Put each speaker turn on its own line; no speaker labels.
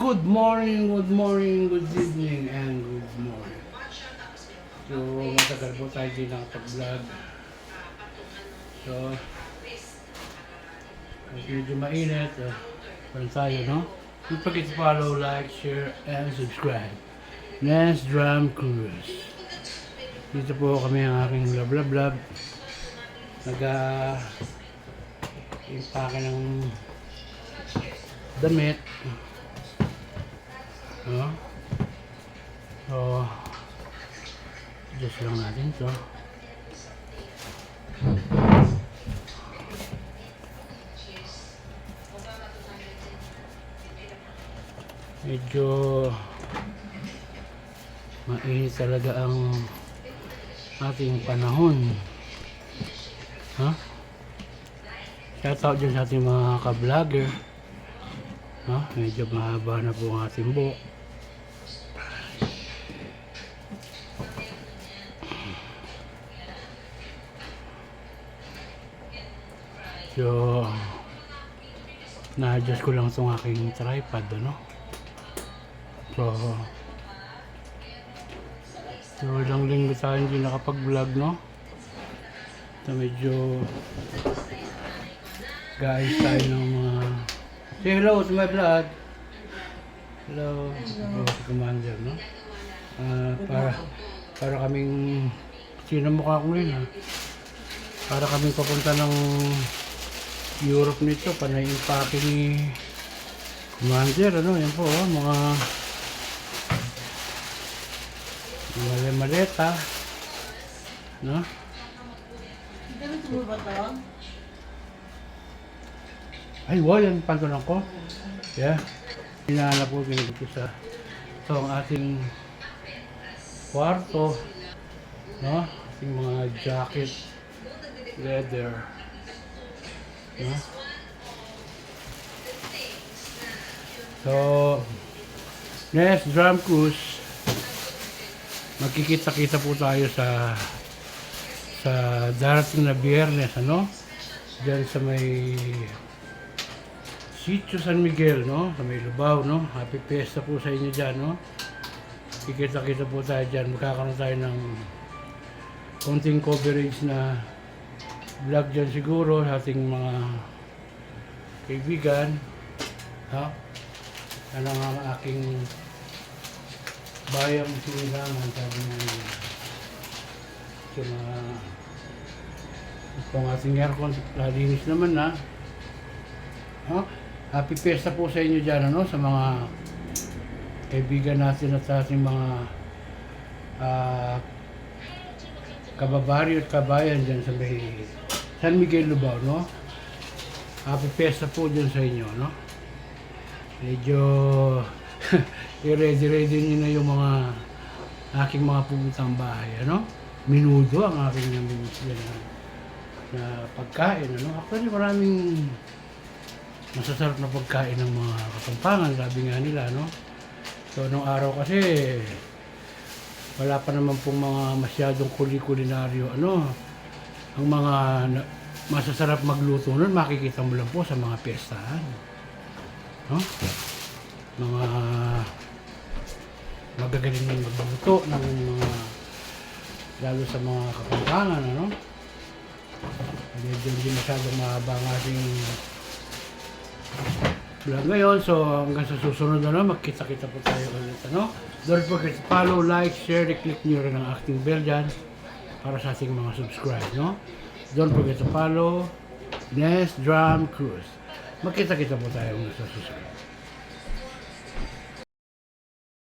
good morning, good evening, and good morning. So, matagal po tayo din nakapag-vlog. So, medyo mainit. Parang tayo, no? Don't forget to follow, like, share, and subscribe. Nance Drum Cruise. Dito po kami ang aking vlog. Nag-impake ng damit. No? So, adjust lang natin to. Medyo mainit talaga ang ating panahon. Huh? Shout out dyan sa ating mga ka-vlogger. Medyo mahaba na po ang ating buhok. So, na-adjust ko lang itong aking tripod, ano? So, ilang linggo tayo hindi nakapag-vlog, no? So, medyo guys tayo ng mga say hello to my vlog. Hello. Hello. Si Commander, no? Para kaming sino mukha ko ngayon, ha? Para kaming papunta ng Europe nito, panay impake ni Commander, ano? Yan po, mga maleta, no?
Gamit mo ba ito?
Ay, wow, yan pantunan ko. Yeah. Hinahanap ko ginagawa sa ito ang ating kwarto, no? Ating mga jacket, leather, no? So, next Drum Cruise, magkikita-kita po tayo sa darating na Biyernes, ano? Diyan sa may Sitio San Miguel, no? Sa may Lubao, no? Happy Fiesta po sa inyo dyan, no? Kikita-kita po tayo dyan. Magkakaroon tayo ng konting coverage na vlog dyan siguro sa ating mga kaibigan. Ha? Ano nga aking bayang sinilangan, sabi nga sa mga itong ating aircon, lalinis naman na. Ha? Happy Fiesta po sa inyo dyan, ano? Sa mga kaibigan natin at sa ating mga kababaryo at kabayan dyan sa may San Miguel, Lubao, no? Happy Fiesta po dyan sa inyo, no? Medyo i-ready nyo na yung mga aking mga pupuntang bahay, ano? Minudo ang aking namimiss na pagkain, ano? Actually, maraming masasarap na pagkain ng mga Kapampangan, sabi nga nila, no? So, nung araw kasi, wala pa naman pong mga masyadong kulinaryo, ano? Ang mga masasarap magluto nun, makikita mo lang po sa mga piyestahan. No? Mga magagaling ng magluto ng mga, lalo sa mga Kapampangan, ano? Medyo hindi masyadong mahaba ang ating vlog ngayon. So hanggang sa susunod na magkita-kita po tayo ulit, ano? Don't forget to follow, like, share, i-click nyo rin ang acting bell dyan para sa ating mga subscribe, no? Don't forget to follow Nance Drum Cruise. Magkita-kita po tayo ulit sa susunod.